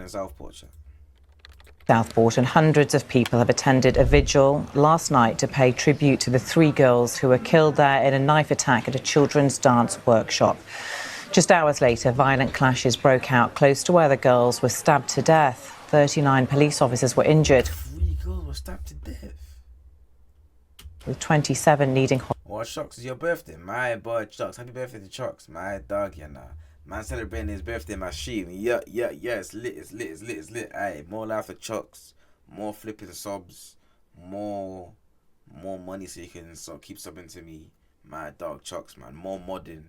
Southport. Southport, and hundreds of people have attended a vigil last night to pay tribute to the 3 girls who were killed there in a knife attack at a children's dance workshop. Just hours later, violent clashes broke out close to where the girls were stabbed to death. 39 police officers were injured. 3 girls were stabbed to death. With 27 needing... What, Chucks, is your birthday? My boy, Chucks. Happy birthday to Chucks. My dog, you know. Man celebrating his birthday in my stream. Yeah, it's lit. Aye, more life for Chucks. More flipping subs. More money so you can keep subbing to me. My dog, Chucks, man. More modding,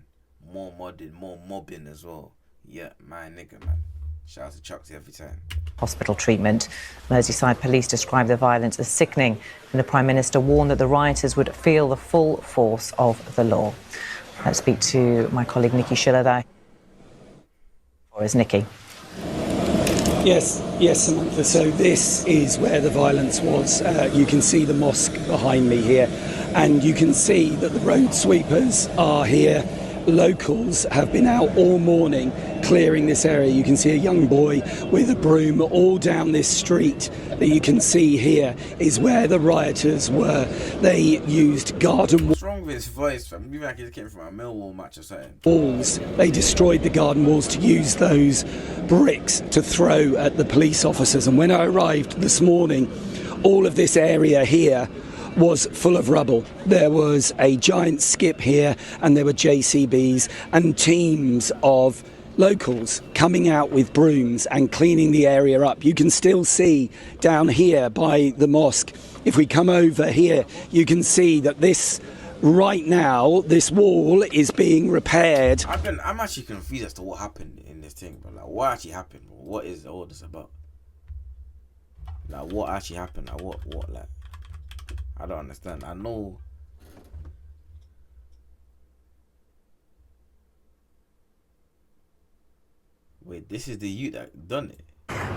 more mobbing as well. Yeah, my nigga, man. Shout out to Chucks every time. Hospital treatment. Merseyside police described the violence as sickening, and the Prime Minister warned that the rioters would feel the full force of the law. Let's speak to my colleague Nikki Schiller there. Or is Nikki? Yes, Samantha. So this is where the violence was. You can see the mosque behind me here, and you can see that the road sweepers are here. Locals have been out all morning clearing this area. You can see a young boy with a broom all down this street that you can see here is where the rioters were. They used garden What's wrong with his voice, fam? Maybe like he came from a Millwall match or something. walls. They destroyed the garden walls to use those bricks to throw at the police officers. And when I arrived this morning, all of this area here was full of rubble. There was a giant skip here, and there were JCBs and teams of locals coming out with brooms and cleaning the area up. You can still see down here by the mosque. If we come over here, you can see that this right now, this wall is being repaired. I'm actually confused as to what happened in this thing, but like, what actually happened? What is all this about? Like, what actually happened? Like, what, like? I don't understand. I know. Wait, this is the youth that done it?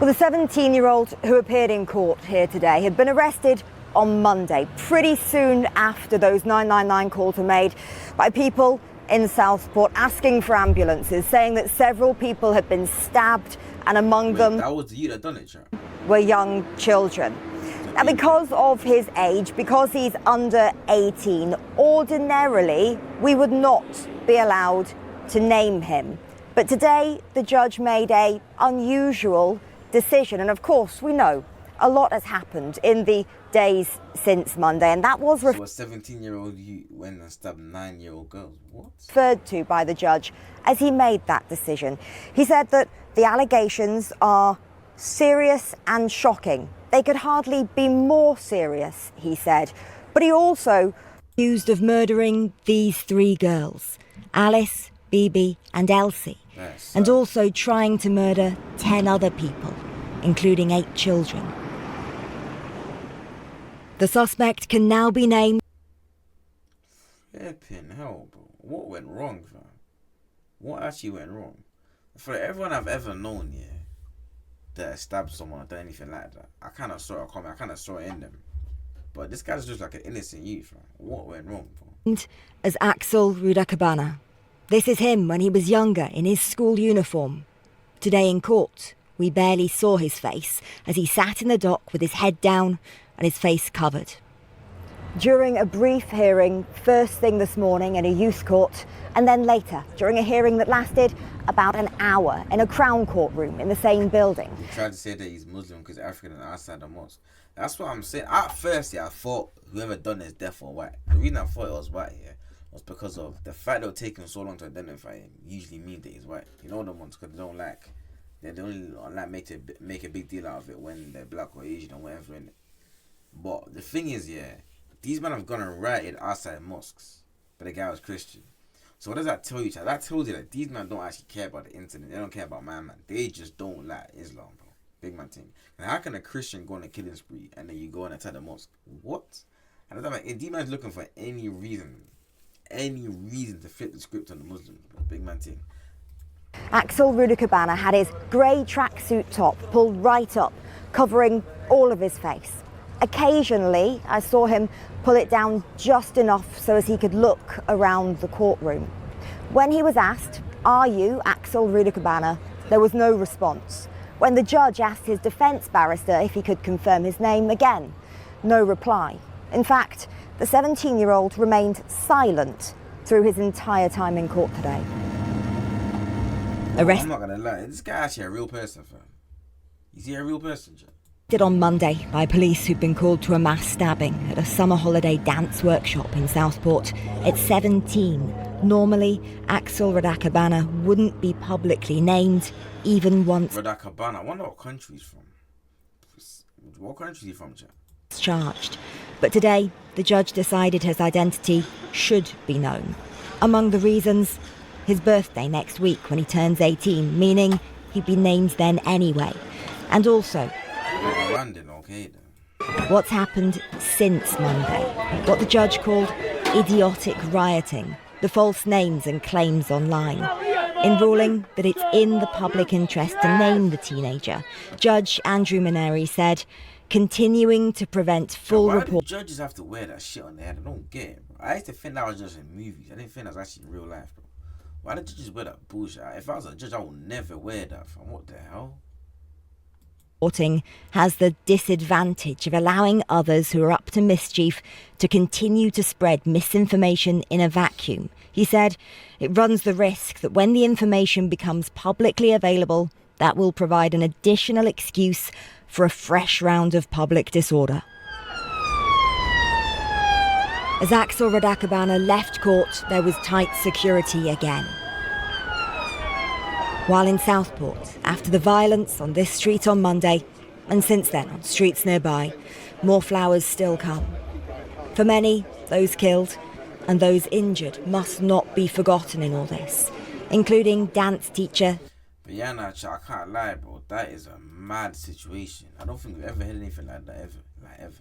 Well, the 17-year-old who appeared in court here today had been arrested on Monday, pretty soon after those 999 calls were made by people in Southport asking for ambulances, saying that several people had been stabbed, and among them... That was the youth that done it, Chad? ...were young children. Now, because of his age, because he's under 18, ordinarily we would not be allowed to name him. But today, the judge made an unusual decision. And of course, we know a lot has happened in the days since Monday, and that was So a 17-year-old you went and stabbed 9-year-old girls. What? referred to by the judge as he made that decision. He said that the allegations are serious and shocking. They could hardly be more serious, he said. But he also accused of murdering these 3 girls, Alice, Bibi and Elsie, and also trying to murder 10 other people, including 8 children. The suspect can now be named... Flipping hell, bro. What went wrong, fam? What actually went wrong? For everyone I've ever known, yeah, that stabbed someone or done anything like that, I kind of saw it coming. I kind of saw it in them. But this guy's just like an innocent youth, fam. What went wrong, bro? ...as Axel Rudakabana. This is him when he was younger in his school uniform. Today in court, we barely saw his face as he sat in the dock with his head down and his face covered. During a brief hearing, first thing this morning in a youth court, and then later during a hearing that lasted about an hour in a Crown courtroom in the same building. He tried to say that he's Muslim because African and outside the mosque. That's what I'm saying. At first, yeah, I thought whoever done this deaf or white. The reason I thought it was white, yeah, was because of the fact they were taking so long to identify him. Usually means that he's white. You know the ones because they only like make a big deal out of it when they're black or Asian or whatever in it. But the thing is, yeah, these men have gone and rioted outside mosques, but the guy was Christian. So what does that tell you? That tells you that these men don't actually care about the internet. They don't care about my man. They just don't like Islam, bro. Big man thing. And how can a Christian go on a killing spree and then you go and attack the mosque? What? And I'm like, these men's looking for any reason to flip the script on the Muslims, bro. Big man thing. Axel Rudakabana had his grey tracksuit top pulled right up, covering all of his face. Occasionally, I saw him pull it down just enough so as he could look around the courtroom. When he was asked, "Are you Axel Rudakabana?" there was no response. When the judge asked his defence barrister if he could confirm his name, again, no reply. In fact, the 17-year-old remained silent through his entire time in court today. I'm not gonna lie, this guy actually a real person, fam. Is he a real person, Jack? On Monday by police who'd been called to a mass stabbing at a summer holiday dance workshop in Southport. At 17, normally Axel Radakabana wouldn't be publicly named even once. Radakabana, I wonder what country he's from. What country is he from, Jack? Charged. But today, the judge decided his identity should be known. Among the reasons, his birthday next week when he turns 18, meaning he'd be named then anyway. And also, London, okay then. What's happened since Monday, what the judge called idiotic rioting, the false names and claims online. In ruling that it's in the public interest to name the teenager, Judge Andrew Maneri said, continuing to prevent full report. Why do judges have to wear that shit on their head? I don't get it, bro. I used to think that was just in movies. I didn't think that was actually in real life, bro. Why do judges wear that bullshit? If I was a judge, I would never wear that, fam. What the hell? Reporting has the disadvantage of allowing others who are up to mischief to continue to spread misinformation in a vacuum. He said it runs the risk that when the information becomes publicly available, that will provide an additional excuse for a fresh round of public disorder. As Axel Radakabana left court, there was tight security again. While in Southport, after the violence on this street on Monday, and since then on streets nearby, more flowers still come. For many, those killed and those injured must not be forgotten in all this, including dance teacher. But yeah, nah, I can't lie, bro. That is a mad situation. I don't think we've ever had anything like that ever.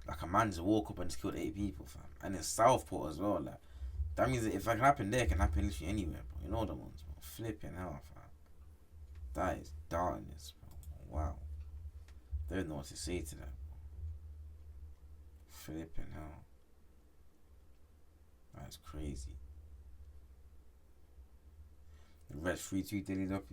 Like a man just woke up and just killed 8 people, fam. And in Southport as well, like. That means that if it can happen there, it can happen literally anywhere, bro. You know the ones, bro. Flipping hell, fam. That is darkness, bro. Wow. They don't know what to say to that, bro. Flipping hell. That's crazy. The rest 3-2 Dilly Duppy.